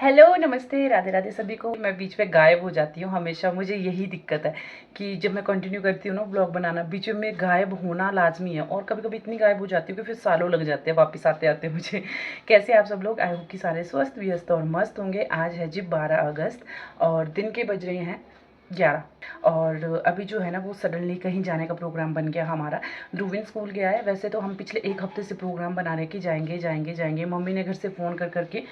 Hello, नमस्ते, राधे राधे सभी को। मैं बीच में गायब हो जाती हूँ हमेशा। मुझे यही दिक्कत है कि जब मैं कंटिन्यू करती हूँ ना ब्लॉग बनाना, बीच में गायब होना लाजमी है। और कभी कभी इतनी गायब हो जाती हूँ कि फिर सालों लग जाते हैं वापस आते आते मुझे। कैसे आप सब लोग? आई होप कि सारे स्वस्थ व्यस्त और मस्त होंगे। आज है जी 12 अगस्त और दिन के बज रहे हैं 11। और अभी जो है ना वो सडनली कहीं जाने का प्रोग्राम बन गया हमारा। ध्रुविन स्कूल गया है। वैसे तो हम पिछले एक हफ्ते से प्रोग्राम बना रहे कि जाएंगे जाएंगे जाएंगे। मम्मी ने घर से फ़ोन कर करके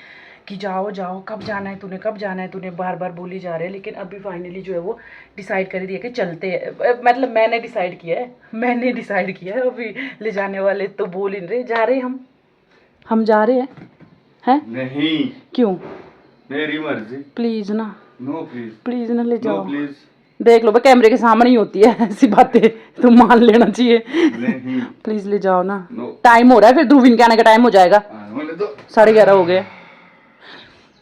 कि जाओ जाओ, कब जाना है तूने, कब जाना है तूने, बार बार बोली जा रहे हैं। लेकिन अभी फाइनली जो है वो डिसाइड कर दिया कि चलते हैं। मतलब मैंने डिसाइड किया है। अभी ले जाने वाले तो बोल ही नहीं रहे। जा रहे हम जा रहे हैं नहीं। क्यों? मेरी मर्जी। प्लीज़ ना, नो प्लीज, प्लीज़ ना ले नो जाओ। प्लीज। देख लो, कैमरे के सामने ही होती है ऐसी बातें, तो मान लेना चाहिए। नहीं। प्लीज़ ले जाओ ना। नो। टाइम हो रहा है, फिर ध्रुविन के आने का टाइम हो जाएगा। बोले तो 11:30 हो गए।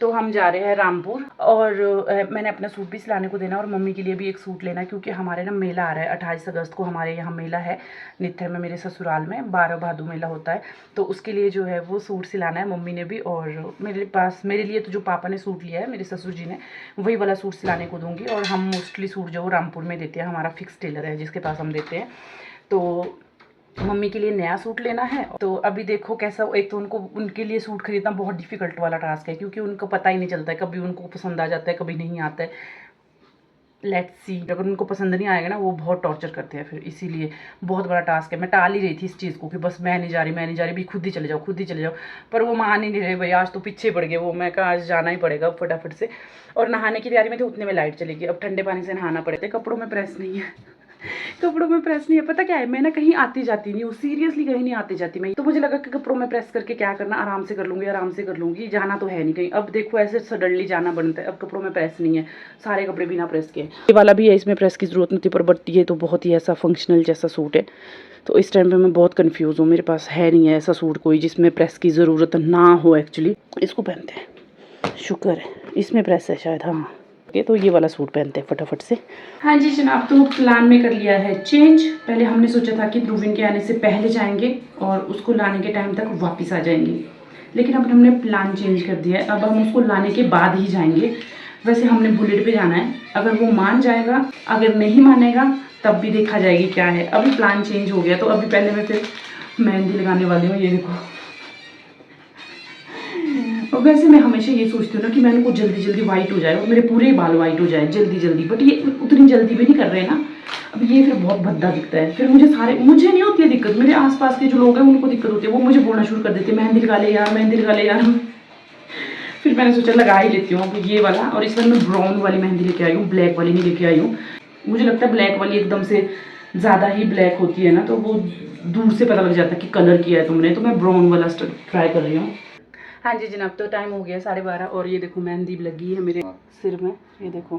तो हम जा रहे हैं रामपुर। और मैंने अपना सूट भी सिलाने को देना और मम्मी के लिए भी एक सूट लेना, क्योंकि हमारे ना मेला आ रहा है 28 अगस्त को। हमारे यहाँ मेला है नित्थर में, मेरे ससुराल में 12 भादु मेला होता है। तो उसके लिए जो है वो सूट सिलाना है मम्मी ने भी। और मेरे लिए तो जो पापा ने सूट लिया है मेरे ससुर जी ने, वही वाला सूट सिलाने को दूँगी। और हम मोस्टली सूट जो रामपुर में देते हैं, हमारा फिक्स टेलर है जिसके पास हम देते हैं। तो मम्मी के लिए नया सूट लेना है। तो अभी देखो कैसा, एक तो उनको उनके लिए सूट खरीदना बहुत डिफ़िकल्ट वाला टास्क है, क्योंकि उनको पता ही नहीं चलता है, कभी उनको पसंद आ जाता है कभी नहीं आता है। लेट्स सी, अगर उनको पसंद नहीं आएगा ना वो बहुत टॉर्चर करते हैं फिर, इसीलिए बहुत बड़ा टास्क है। मैं टाल ही रही थी इस चीज़ को कि बस मैं नहीं जा रही भी, खुद ही चले जाओ। पर वो मान ही नहीं रहे भाई, आज तो पीछे पड़ गए वो। मैं कहा आज जाना ही पड़ेगा फटाफट से। और नहाने की तैयारी में थे, उतने में लाइट चली गई। अब ठंडे पानी से नहाना पड़ेगा। कपड़ों में प्रेस नहीं है। पता क्या है, मैं ना कहीं आती जाती नहीं हूँ, सीरियसली कहीं नहीं आती जाती मैं। तो मुझे लगा कि कपड़ों में प्रेस करके क्या करना, आराम से कर लूँगी, जाना तो है नहीं कहीं। अब देखो ऐसे सडनली जाना बनता है। अब कपड़ों में प्रेस नहीं है, सारे कपड़े बिना प्रेस के। ये वाला भी है, इसमें प्रेस की ज़रूरत नहीं थी, पर बट ये तो बहुत ही ऐसा फंक्शनल जैसा सूट है। तो इस टाइम पे मैं बहुत कंफ्यूज हूँ। मेरे पास है नहीं है ऐसा सूट कोई जिसमें प्रेस की ज़रूरत ना हो। एक्चुअली इसको पहनते हैं, शुक्र है इसमें प्रेस है शायद। हाँ, तो ये वाला सूट पहनते हैं फटाफट से। हाँ जी जनाब, तो प्लान में कर लिया है चेंज। पहले हमने सोचा था कि ध्रुविन के आने से पहले जाएंगे और उसको लाने के टाइम तक वापस आ जाएंगे, लेकिन अब हमने प्लान चेंज कर दिया है। अब हम उसको लाने के बाद ही जाएंगे। वैसे हमने बुलेट पे जाना है, अगर वो मान जाएगा, अगर नहीं मानेगा तब भी देखा जाएगी क्या है। अभी प्लान चेंज हो गया, तो अभी पहले मैं फिर मेहंदी लगाने वाली हूँ। ये देखो, और वैसे मैं हमेशा ये सोचती हूँ ना कि मैं उनको जल्दी जल्दी वाइट हो जाए और मेरे पूरे बाल वाइट हो जाए जल्दी जल्दी, बट ये उतनी जल्दी भी नहीं कर रहे ना। अब ये फिर बहुत भद्दा दिखता है। फिर मुझे नहीं होती है दिक्कत, मेरे आसपास के जो लोग हैं उनको दिक्कत होती है। वो मुझे बोलना शुरू कर देते हैं मेहंदी लगा ले यार। फिर मैंने सोचा लगा ही लेती हूँ अब ये वाला। और इस बार मैं ब्राउन वाली मेहंदी लेके आई हूँ, ब्लैक वाली नहीं लेके आई हूँ। मुझे लगता है ब्लैक वाली एकदम से ज़्यादा ही ब्लैक होती है ना, तो वो दूर से पता लग जाता है कि कलर किया है तुमने। तो मैं ब्राउन वाला ट्राई कर रही हूँ। हाँ जी जनाब, तो टाइम हो गया 12:30 और ये देखो मेहंदी लगी है मेरे सिर में। ये देखो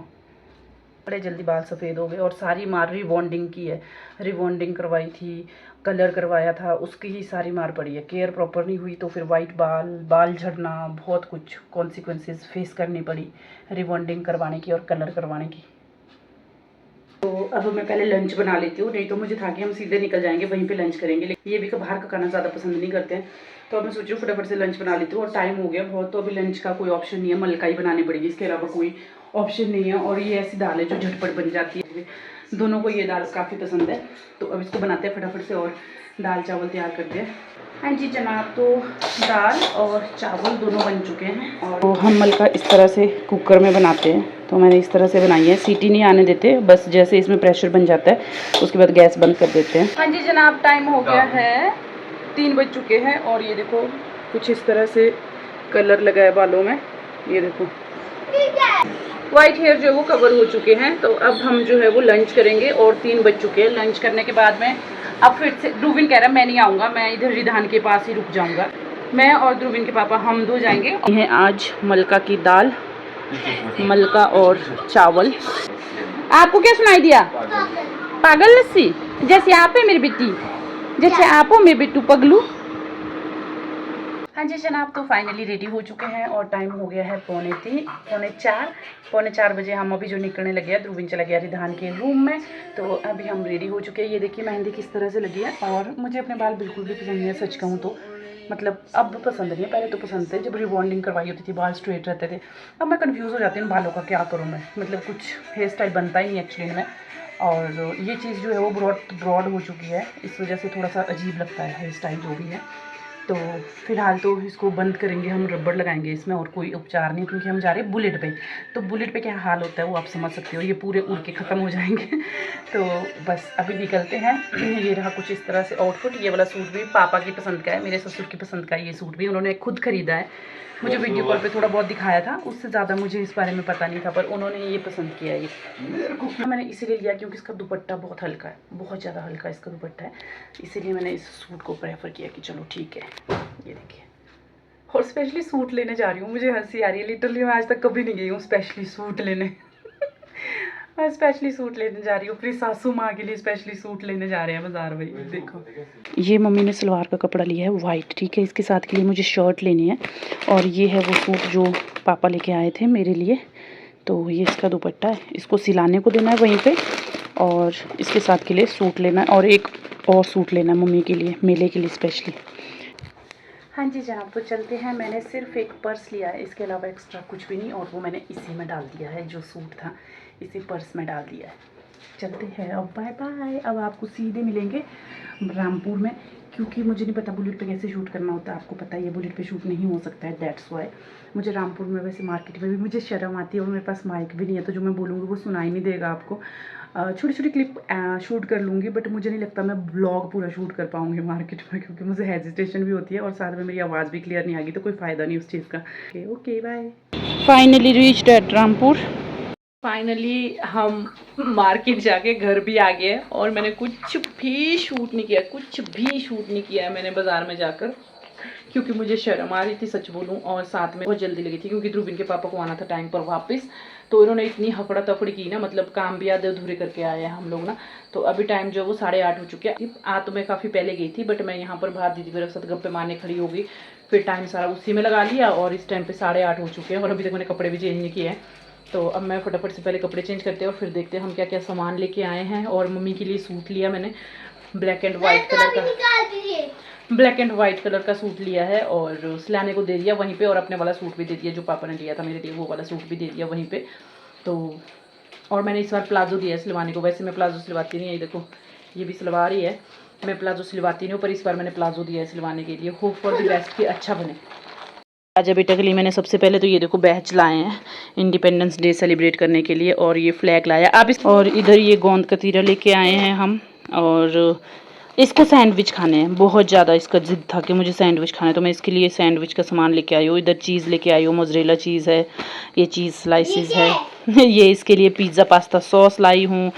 बड़े जल्दी बाल सफ़ेद हो गए। और सारी मार रिबॉन्डिंग की है, रिबॉन्डिंग करवाई थी, कलर करवाया था, उसकी ही सारी मार पड़ी है। केयर प्रॉपर नहीं हुई तो फिर वाइट बाल झड़ना, बहुत कुछ कॉन्सिक्वेंसेस फेस करनी पड़ी रिबॉन्डिंग करवाने की और कलर करवाने की। तो अब मैं पहले लंच बना लेती हूँ, नहीं तो मुझे था कि हम सीधे निकल जाएंगे वहीं पे लंच करेंगे, लेकिन ये भी बाहर का खाना ज़्यादा पसंद नहीं करते हैं। तो अब मैं सोच रही हूँ फटाफट से लंच बना लेती हूँ। और टाइम हो गया बहुत, तो अभी लंच का कोई ऑप्शन नहीं है, मलकाई बनानी पड़ेगी, इसके अलावा कोई ऑप्शन नहीं है। और ये ऐसी दाल है जो झटपट बन जाती है, दोनों को ये दाल काफ़ी पसंद है। तो अब इसको बनाते हैं फटाफट से और दाल चावल तैयार करते हैं। हाँ जी जनाब, तो दाल और चावल दोनों बन चुके हैं। और तो हम मलका इस तरह से कुकर में बनाते हैं। तो मैंने इस तरह से बनाई है, सीटी नहीं आने देते, बस जैसे इसमें प्रेशर बन जाता है उसके बाद गैस बंद कर देते हैं। हाँ जी जनाब, टाइम हो गया है 3 बज चुके हैं। और ये देखो कुछ इस तरह से कलर लगा है बालों में। ये देखो वाइट हेयर जो है वो कवर हो चुके हैं। तो अब हम जो है वो लंच करेंगे और 3 बज चुके हैं। लंच करने के बाद में अब फिर से ध्रुविन कह रहा है मैं नहीं आऊँगा, मैं इधर रिधान के पास ही रुक जाऊँगा। मैं और ध्रुविन के पापा हम दो जाएंगे। ये आज मलका की दाल, मलका और चावल। आपको क्या सुनाई दिया? पागल लस्सी, जैसे आप है मेरी बेटी, जैसे आप हो मेरे बेटू पगलू। हाँ जी जनाब, तो फाइनली रेडी हो चुके हैं और टाइम हो गया है पौने चार बजे। हम अभी जो निकलने लगे हैं, ध्रुविन चला गया रिधान के रूम में। तो अभी हम रेडी हो चुके हैं। ये देखिए मेहंदी किस तरह से लगी है। और मुझे अपने बाल बिल्कुल भी पसंद नहीं है, सच कहूँ तो मतलब अब पसंद नहीं है, पहले तो पसंद थे जब रिबॉन्डिंग करवाई होती थी, बाल स्ट्रेट रहते थे। अब मैं कंफ्यूज हो जाती हूँ बालों का क्या करूँ मैं, मतलब कुछ हेयर स्टाइल बनता ही नहीं एक्चुअली में। और ये चीज़ जो है वो ब्रॉड हो चुकी है, इस वजह से थोड़ा सा अजीब लगता है हेयर स्टाइल जो भी है। तो फ़िलहाल तो इसको बंद करेंगे, हम रबड़ लगाएंगे इसमें, और कोई उपचार नहीं, क्योंकि हम जा रहे हैं बुलेट पे। तो बुलेट पे क्या हाल होता है वो आप समझ सकते हो, ये पूरे उड़ के ख़त्म हो जाएंगे। तो बस अभी निकलते हैं। ये रहा कुछ इस तरह से आउटफिट। ये वाला सूट भी पापा की पसंद का है, मेरे ससुर की पसंद का है। ये सूट भी उन्होंने खुद ख़रीदा है, मुझे वीडियो कॉल पे थोड़ा बहुत दिखाया था, उससे ज़्यादा मुझे इस बारे में पता नहीं था, पर उन्होंने ये पसंद किया। ये मैंने इसीलिए लिया क्योंकि इसका दुपट्टा बहुत हल्का है, बहुत ज़्यादा हल्का इसका दुपट्टा है, इसीलिए मैंने इस सूट को प्रेफर किया कि चलो ठीक है। ये देखिए, और स्पेशली सूट लेने जा रही हूँ, मुझे हंसी आ रही है। लिटरली मैं आज तक कभी नहीं गई हूँ स्पेशली सूट लेने। मैं स्पेशली सूट लेने जा रही हूँ, अपनी सासू माँ के लिए स्पेशली सूट लेने जा रहे हैं बाजार भाई। देखो, ये मम्मी ने सलवार का कपड़ा लिया है वाइट, ठीक है। इसके साथ के लिए मुझे शर्ट लेनी है, और ये है वो सूट जो पापा लेके आए थे मेरे लिए। तो ये इसका दुपट्टा है, इसको सिलाने को देना है वहीं पे, और इसके साथ के लिए सूट लेना है, और एक और सूट लेना है मम्मी के लिए, मेले के लिए स्पेशली। हाँ जी जनाब, तो चलते हैं। मैंने सिर्फ एक पर्स लिया है, इसके अलावा एक्स्ट्रा कुछ भी नहीं, और वो मैंने इसी में डाल दिया है, जो सूट था इसी पर्स में डाल दिया है। चलते हैं अब, बाय बाय। अब आपको सीधे मिलेंगे रामपुर में, क्योंकि मुझे नहीं पता बुलेट पे कैसे शूट करना होता है। आपको पता है ये बुलेट पे शूट नहीं हो सकता है, दैट्स वाई मुझे रामपुर में, वैसे मार्केट में भी मुझे शर्म आती है, और मेरे पास माइक भी नहीं है, तो जो मैं बोलूँगी वो सुनाई नहीं देगा आपको। छोटी छोटी क्लिप शूट कर लूँगी, बट मुझे नहीं लगता मैं ब्लॉग पूरा शूट कर पाऊँगी मार्केट में, क्योंकि मुझे हेजिटेशन भी होती है, और साथ में मेरी आवाज़ भी क्लियर नहीं आएगी, तो कोई फ़ायदा नहीं उस चीज़ का। Okay bye. Finally reached at Rampur. Finally हम मार्केट जाके घर भी आ गए, और मैंने कुछ भी शूट नहीं किया, कुछ भी शूट नहीं किया है मैंने बाज़ार में जाकर, क्योंकि मुझे शर्म आ रही थी सच बोलूं, और साथ में बहुत जल्दी लगी थी, क्योंकि ध्रुविन के पापा को आना था टाइम पर वापस। तो इन्होंने इतनी हफड़ा तफड़ी की ना, मतलब काम भी आधे अधूरे करके आए हैं हम लोग ना। तो अभी टाइम जो वो 8:30 हो चुके हैं। आ तो मैं काफ़ी पहले गई थी, बट मैं यहाँ पर बाहर दीदी मेरे साथ गप्पे मारने खड़ी हो गई, फिर टाइम सारा उसी में लगा लिया, और इस टाइम पे 8:30 हो चुके हैं, और अभी तक मैंने कपड़े भी चेंज नहीं किए हैं। तो अब मैं फटाफट से पहले कपड़े चेंज करते हैं, और फिर देखते हैं हम क्या क्या सामान लेके आए हैं। और मम्मी के लिए सूट लिया मैंने, ब्लैक एंड वाइट कलर का, ब्लैक एंड वाइट कलर का सूट लिया है, और सिलाने को दे दिया वहीं पे, और अपने वाला सूट भी दे दिया जो पापा ने लिया था मेरे लिए, वो वाला सूट भी दे दिया वहीं पे। तो और मैंने इस बार प्लाजो दिया है सिलवाने को, वैसे मैं प्लाजो सिलवाती नहीं है, ये देखो ये भी सलवार ही है, मैं प्लाजो सिलवाती नहीं हूँ, पर इस बार मैंने प्लाजो दिया है सिलवाने के लिए, होप फॉर द बेस्ट कि अच्छा बने। राजा बेटा के लिए मैंने सबसे पहले तो ये देखो बैच लाए हैं इंडिपेंडेंस डे सेलिब्रेट करने के लिए, और ये फ्लैग लाया आप इस, और इधर ये गोंद कतीरा लेके आए हैं हम, और इसको सैंडविच खाने हैं, बहुत ज़्यादा इसका जिद था कि मुझे सैंडविच खाना है, तो मैं इसके लिए सैंडविच का सामान लेके आई हूँ। इधर चीज़ लेके आई हूँ, मोज़रेला चीज़ है, ये चीज़ स्लाइसेस है। ये इसके लिए पिज़्ज़ा पास्ता सॉस लाई हूँ,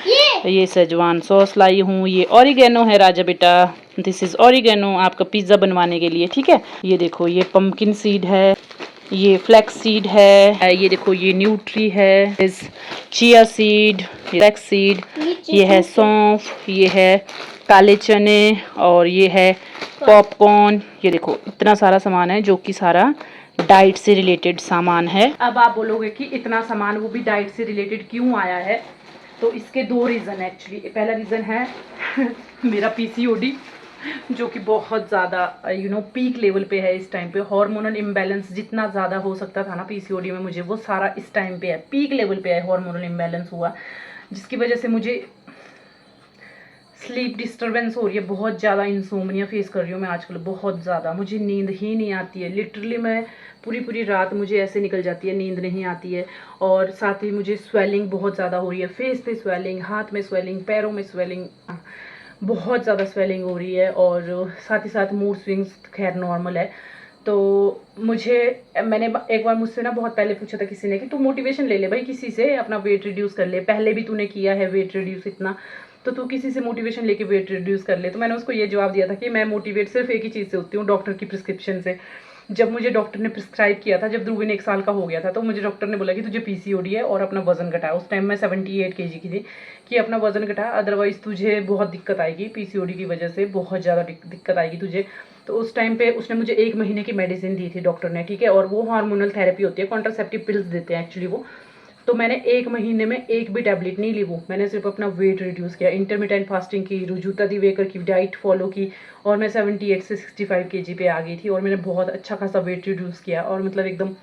ये सेजवान सॉस लाई हूँ, ये ऑरिगेनो है राजा बेटा, दिस इज़ ऑरिगेनो आपका पिज़्ज़ा बनवाने के लिए, ठीक है। ये देखो ये पम्पकिन सीड है, ये फ्लैक्स सीड है, ये देखो ये न्यूट्री है, चिया सीड, फ्लैक्स सीड, ये है सौंफ, ये है काले चने, और ये है पॉपकॉर्न। ये देखो इतना सारा सामान है, जो कि सारा डाइट से रिलेटेड सामान है। अब आप बोलोगे कि इतना सामान वो भी डाइट से रिलेटेड क्यों आया है, तो इसके 2 रीज़न है एक्चुअली। पहला रीज़न है मेरा पीसीओडी, जो कि बहुत ज़्यादा पीक लेवल पे है इस टाइम पे। हार्मोनल इम्बैलेंस जितना ज़्यादा हो सकता था ना पीसीओडी में मुझे, वो सारा इस टाइम पे है, पीक लेवल पे है, हार्मोनल इम्बैलेंस हुआ, जिसकी वजह से मुझे स्लीप डिस्टर्बेंस हो रही है, बहुत ज़्यादा इंसोम्निया फेस कर रही हूँ मैं आजकल, बहुत ज़्यादा मुझे नींद ही नहीं आती है। लिटरली मैं पूरी रात मुझे ऐसे निकल जाती है, नींद नहीं आती है, और साथ ही मुझे स्वेलिंग बहुत ज़्यादा हो रही है, फेस पे स्वेलिंग, हाथ में स्वेलिंग, पैरों में स्वेलिंग, बहुत ज़्यादा स्वेलिंग हो रही है, और साथ ही साथ मूड स्विंग्स खैर नॉर्मल है। तो मैंने एक बार मुझसे ना बहुत पहले पूछा था किसी ने कि तू मोटिवेशन ले ले भाई किसी से, अपना वेट रिड्यूस कर ले, पहले भी तूने किया है वेट रिड्यूस इतना, तो तू किसी से मोटिवेशन लेके वेट रिड्यूस कर ले। तो मैंने उसको ये जवाब दिया था कि मैं मोटिवेट सिर्फ एक ही चीज़ से होती हूँ, डॉक्टर की प्रिस्क्रिप्शन से। जब मुझे डॉक्टर ने प्रिस्क्राइब किया था, जब ध्रुविन 1 साल का हो गया था, तो मुझे डॉक्टर ने बोला कि तुझे पीसीओडी है और अपना वजन घटा। उस टाइम मैं 78 kg की थी, कि अपना वजन घटा, अदरवाइज़ तुझे बहुत दिक्कत आएगी, पीसीओडी की वजह से बहुत ज़्यादा दिक्कत आएगी तुझे। तो उस टाइम पे उसने मुझे 1 महीने की मेडिसिन दी थी डॉक्टर ने, ठीक है, और वो हार्मोनल थेरेपी होती है, कॉन्ट्रासेप्टिव पिल्स देते हैं एक्चुअली वो। तो मैंने 1 महीने में एक भी टैबलेट नहीं ली, वो मैंने सिर्फ अपना वेट रिड्यूस किया, इंटरमिटेंट फास्टिंग की, रुजुता दिवेकर की डाइट फॉलो की, और मैं 78 से 65 kg पे आ गई थी, और मैंने बहुत अच्छा खासा वेट रिड्यूस किया, और मतलब एकदम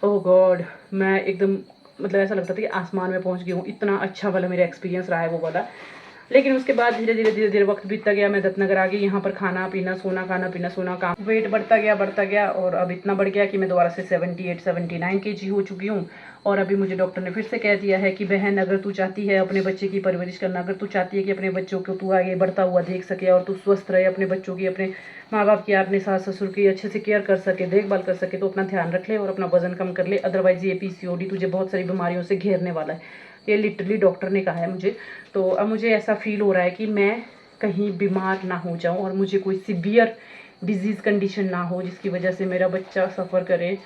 ओह गॉड, मैं एकदम मतलब ऐसा लगता था कि आसमान में पहुंच गई हूँ, इतना अच्छा वाला मेरा एक्सपीरियंस रहा है वो वाला। लेकिन उसके बाद धीरे धीरे वक्त बीतता गया, मैं दत्तनगर आ गई, यहाँ पर खाना पीना सोना, खाना पीना सोना, काम, वेट बढ़ता गया, और अब इतना बढ़ गया कि मैं दोबारा से 78 79 kg हो चुकी हूँ। और अभी मुझे डॉक्टर ने फिर से कह दिया है कि बहन, अगर तू चाहती है अपने बच्चे की परवरिश करना, अगर तू चाहती है कि अपने बच्चों को तू आगे बढ़ता हुआ देख सके, और तू स्वस्थ रहे, अपने बच्चों की, अपने माँ बाप की, अपने सास ससुर की अच्छे से केयर कर सके, देखभाल कर सके, तो अपना ध्यान रख ले और अपना वजन कम कर ले, अदरवाइज ये PCOD तुझे बहुत सारी बीमारियों से घेरने वाला है। ये लिटरली डॉक्टर ने कहा है मुझे। तो अब मुझे ऐसा फील हो रहा है कि मैं कहीं बीमार ना हो जाऊं, और मुझे कोई सीवियर डिजीज़ कंडीशन ना हो जिसकी वजह से मेरा बच्चा सफ़र करे।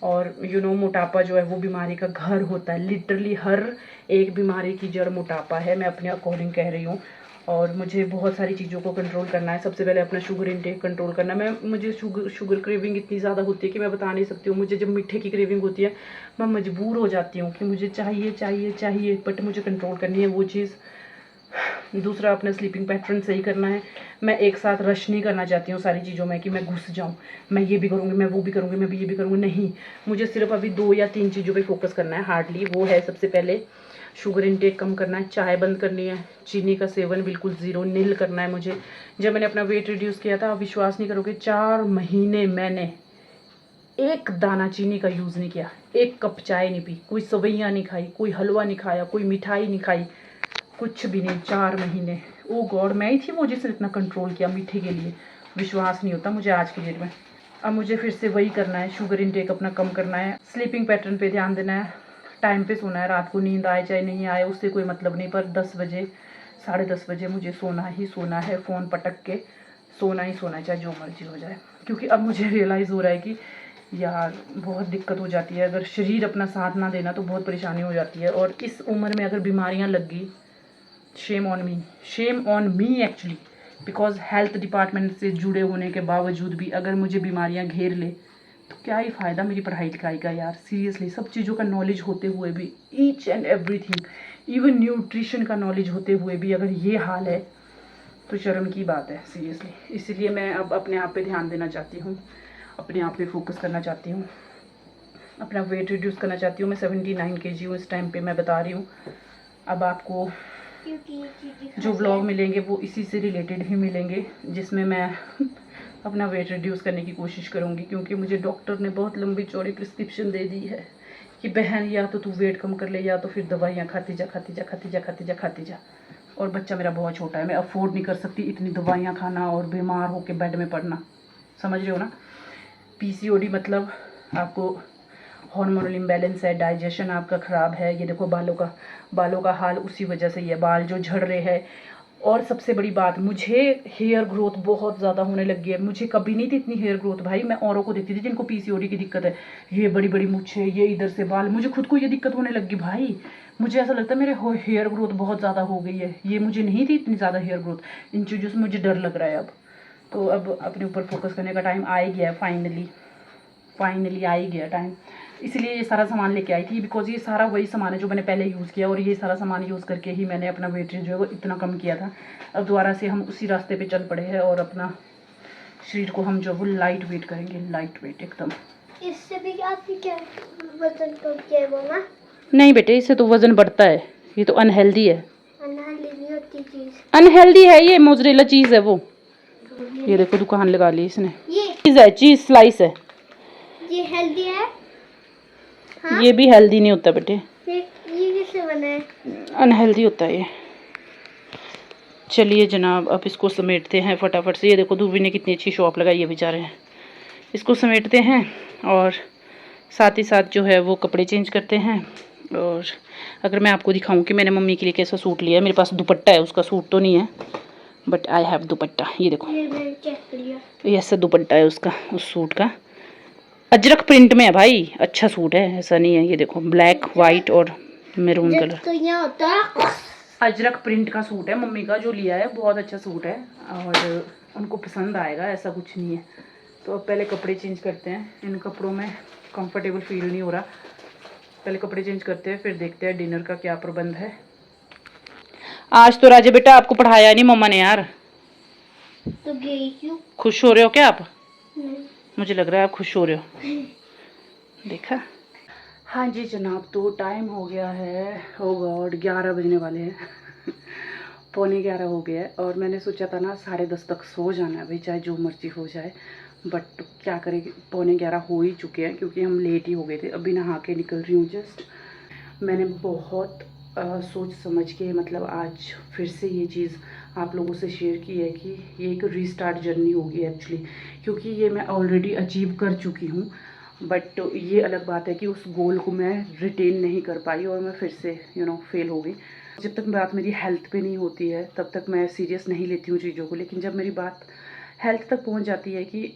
और मोटापा जो है वो बीमारी का घर होता है, लिटरली हर एक बीमारी की जड़ मोटापा है, मैं अपने अकॉर्डिंग कह रही हूँ। और मुझे बहुत सारी चीज़ों को कंट्रोल करना है, सबसे पहले अपना शुगर इंटेक कंट्रोल करना है। मुझे शुगर क्रेविंग इतनी ज़्यादा होती है कि मैं बता नहीं सकती हूँ। मुझे जब मीठे की क्रेविंग होती है, मैं मजबूर हो जाती हूँ कि मुझे चाहिए चाहिए चाहिए, बट मुझे कंट्रोल करनी है वो चीज़। दूसरा, अपना स्लीपिंग पैटर्न सही करना है। मैं एक साथ रश नहीं करना चाहती हूँ सारी चीज़ों में कि मैं घुस जाऊँ, मैं ये भी करूँगी, मैं वो भी करूँगी, मैं भी ये भी करूँगी, नहीं। मुझे सिर्फ अभी 2 या 3 चीज़ों पे फोकस करना है हार्डली। वो है, सबसे पहले शुगर इंटेक कम करना है, चाय बंद करनी है, चीनी का सेवन बिल्कुल ज़ीरो नील करना है मुझे। जब मैंने अपना वेट रिड्यूस किया था, आप विश्वास नहीं करोगे, 4 महीने मैंने एक दाना चीनी का यूज़ नहीं किया, 1 कप चाय नहीं पी, कोई सवैयाँ नहीं खाई, कोई हलवा नहीं खाया, कोई मिठाई नहीं खाई, कुछ भी नहीं, 4 महीने। ओ गॉड, मैं ही थी वो जिसने इतना कंट्रोल किया मीठे के लिए, विश्वास नहीं होता मुझे आज की डेट में। अब मुझे फिर से वही करना है, शुगर इंटेक अपना कम करना है, स्लीपिंग पैटर्न पे ध्यान देना है, टाइम पे सोना है, रात को नींद आए चाहे नहीं आए उससे कोई मतलब नहीं, पर 10 बजे 10:30 बजे मुझे सोना ही सोना है, फ़ोन पटक के सोना ही सोना है, चाहे जो मर्जी हो जाए। क्योंकि अब मुझे रियलाइज़ हो रहा है कि यार बहुत दिक्कत हो जाती है, अगर शरीर अपना साथ ना देना तो बहुत परेशानी हो जाती है। और इस उम्र में अगर बीमारियां लग गई, shame on me actually, because health department से जुड़े होने के बावजूद भी अगर मुझे बीमारियां घेर ले तो क्या ही फ़ायदा मेरी पढ़ाई लिखाई का यार। सीरियसली, सब चीज़ों का नॉलेज होते हुए भी, each and everything, even nutrition का नॉलेज होते हुए भी अगर ये हाल है तो शर्म की बात है सीरियसली। इसलिए मैं अब अपने आप पे ध्यान देना चाहती हूँ, अपने आप पे फोकस करना चाहती हूँ, अपना वेट रिड्यूस करना चाहती हूँ। मैं 79 kg हूँ इस टाइम पे, मैं बता रही हूँ। अब आपको जो व्लॉग मिलेंगे वो इसी से रिलेटेड ही मिलेंगे, जिसमें मैं अपना वेट रिड्यूस करने की कोशिश करूँगी। क्योंकि मुझे डॉक्टर ने बहुत लंबी चौड़ी प्रिस्क्रिप्शन दे दी है कि बहन, या तो तू वेट कम कर ले, या तो फिर दवाइयाँ खाती जा। और बच्चा मेरा बहुत छोटा है, मैं अफोर्ड नहीं कर सकती इतनी दवाइयाँ खाना और बीमार होकर बेड में पड़ना, समझ रहे हो ना। PCOD मतलब आपको हार्मोनल इम्बैलेंस है, डाइजेशन आपका ख़राब है। ये देखो बालों का हाल उसी वजह से ही है, बाल जो झड़ रहे हैं। और सबसे बड़ी बात, मुझे हेयर ग्रोथ बहुत ज़्यादा होने लगी है। मुझे कभी नहीं थी इतनी हेयर ग्रोथ भाई। मैं औरों को देखती थी जिनको PCOD की दिक्कत है, ये बड़ी बड़ी मूछें, ये इधर से बाल, मुझे खुद को ये दिक्कत होने लगी भाई। मुझे ऐसा लगता है मेरे हेयर ग्रोथ बहुत ज़्यादा हो गई है, ये मुझे नहीं थी इतनी ज़्यादा हेयर ग्रोथ। इन चीज़ों से मुझे डर लग रहा है अब। तो अब अपने ऊपर फोकस करने का टाइम आ ही गया है, फाइनली आ ही गया टाइम। इसलिए ये सारा सामान लेके आई थी, बिकॉज ये सारा वही सामान है जो मैंने पहले यूज़ किया, और ये सारा सामान यूज़ करके ही मैंने अपना वेट जो है वो इतना कम किया था। अब दोबारा से हम उसी रास्ते पे चल पड़े हैं, और अपना शरीर को हम जो वो लाइट वेट करेंगे, लाइट वेट एकदम। इससे भी आपकी क्या वजन कम किया है वो ना? नहीं बेटे, इससे तो वज़न बढ़ता है, ये तो अनहेल्दी है। अनहेल्दी होती चीज़, अनहेल्दी है ये, मोज़रेला चीज़ है वो। ये देखो दुकान लगा ली इसने, ये चीज़ है, चीज़ स्लाइस है। ये हेल्दी है। हाँ? ये भी हेल्दी नहीं होता बेटे, ये कैसे बना है? अनहेल्दी होता है ये। चलिए जनाब, अब इसको समेटते हैं फटाफट से। ये देखो दूबी ने कितनी अच्छी शॉप लगाई है बेचारे, इसको समेटते हैं और साथ ही साथ जो है वो कपड़े चेंज करते हैं। और अगर मैं आपको दिखाऊं कि मैंने मम्मी के लिए कैसा सूट लिया है, मेरे पास दुपट्टा है, उसका सूट तो नहीं है, बट आई हैव दुपट्टा। ये देखो, ये मैंने चेक कर लिया, ये ऐसा दुपट्टा है उसका, उस सूट का। अजरक प्रिंट में है भाई, अच्छा सूट है, ऐसा नहीं है। ये देखो, ब्लैक वाइट और मैरून कलर, तो यहाँ होता है अजरक प्रिंट का सूट है मम्मी का जो लिया है, बहुत अच्छा सूट है और उनको पसंद आएगा, ऐसा कुछ नहीं है। तो अब पहले कपड़े चेंज करते हैं, इन कपड़ों में कंफर्टेबल फील नहीं हो रहा, पहले कपड़े चेंज करते हैं, फिर देखते हैं डिनर का क्या प्रबंध है। आज तो राजे बेटा आपको पढ़ाया नहीं मम्मा ने यार। तो गई क्यों? खुश हो रहे हो क्या आप? नहीं। मुझे लग रहा है आप खुश हो रहे हो। देखा। हाँ जी जनाब, तो टाइम हो गया है, ओ गॉड 11 बजने वाले हैं। पौने 11 हो गया है और मैंने सोचा था ना 10:30 तक सो जाना है भाई, चाहे जो मर्जी हो जाए। बट क्या करें, पौने 11 हो ही चुके हैं क्योंकि हम लेट ही हो गए थे। अभी नहा के निकल रही हूँ जस्ट। मैंने बहुत सोच समझ के मतलब आज फिर से ये चीज़ आप लोगों से शेयर की है कि ये एक रीस्टार्ट जर्नी होगी एक्चुअली, क्योंकि ये मैं ऑलरेडी अचीव कर चुकी हूँ। बट ये अलग बात है कि उस गोल को मैं रिटेन नहीं कर पाई और मैं फिर से फेल हो गई। जब तक बात मेरी हेल्थ पे नहीं होती है तब तक मैं सीरियस नहीं लेती हूँ चीज़ों को, लेकिन जब मेरी बात हेल्थ तक पहुँच जाती है कि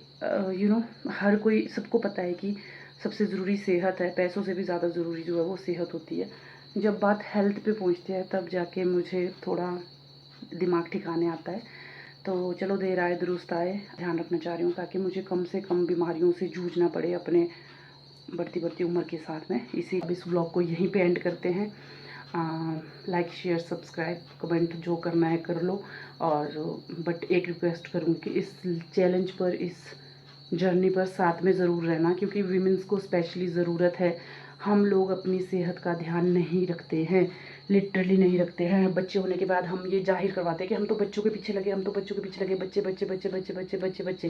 हर कोई, सबको पता है कि सबसे ज़रूरी सेहत है, पैसों से भी ज़्यादा ज़रूरी जो है वो सेहत होती है। जब बात हेल्थ पे पहुँचती है तब जाके मुझे थोड़ा दिमाग ठिकाने आता है। तो चलो देर आए दुरुस्त आए, ध्यान रखना चाह रही हूँ ताकि मुझे कम से कम बीमारियों से जूझना पड़े अपने बढ़ती उम्र के साथ में। इस ब्लॉग को यहीं पे एंड करते हैं। लाइक शेयर सब्सक्राइब कमेंट जो करना है कर लो। और बट एक रिक्वेस्ट करूँ कि इस चैलेंज पर, इस जर्नी पर साथ में ज़रूर रहना, क्योंकि वीमेंस को स्पेशली ज़रूरत है। हम लोग अपनी सेहत का ध्यान नहीं रखते हैं, लिटरली नहीं रखते हैं। बच्चे होने के बाद हम ये जाहिर करवाते हैं कि हम तो बच्चों के पीछे लगे, हम तो बच्चों के पीछे लगे, बच्चे बच्चे बच्चे बच्चे बच्चे बच्चे बच्चे,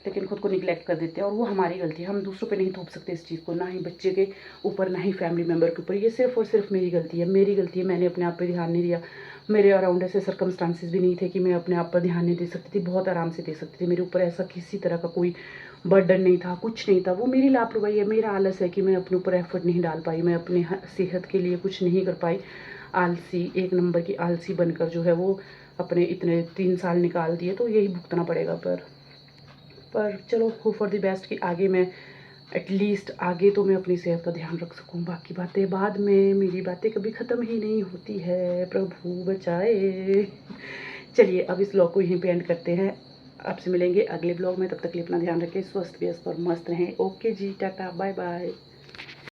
लेकिन खुद को निगलेक्ट कर देते हैं। और वो हमारी गलती है, हम दूसरों पे नहीं थोप सकते इस चीज़ को, ना ही बच्चे के ऊपर ना ही फैमिली मेम्बर के ऊपर। ये सिर्फ और सिर्फ मेरी गलती है, मेरी गलती है। मैंने अपने आप पे ध्यान नहीं दिया। मेरे अराउंड ऐसे सर्कमस्टांसिस भी नहीं थे कि मैं अपने आप पर ध्यान नहीं दे सकती थी, बहुत आराम से दे सकती थी। मेरे ऊपर ऐसा किसी तरह का कोई बर्डन नहीं था, कुछ नहीं था। वो मेरी लापरवाही है, मेरा आलस है कि मैं अपने ऊपर एफर्ट नहीं डाल पाई, मैं अपनी सेहत के लिए कुछ नहीं कर पाई। आलसी, एक नंबर की आलसी बनकर जो है वो अपने इतने 3 साल निकाल दिए, तो यही भुगतना पड़ेगा। पर चलो होप फॉर द बेस्ट कि आगे मैं एटलीस्ट आगे तो मैं अपनी सेहत का ध्यान रख सकूं। बाकी बातें बाद में, मेरी बातें कभी ख़त्म ही नहीं होती है, प्रभु बचाए। चलिए अब इस ब्लॉग को यहीं पे एंड करते हैं। आपसे मिलेंगे अगले ब्लॉग में, तब तक के लिए अपना ध्यान रखें, स्वस्थ व्यस्त और मस्त रहें। ओके जी, टाटा बाय बाय।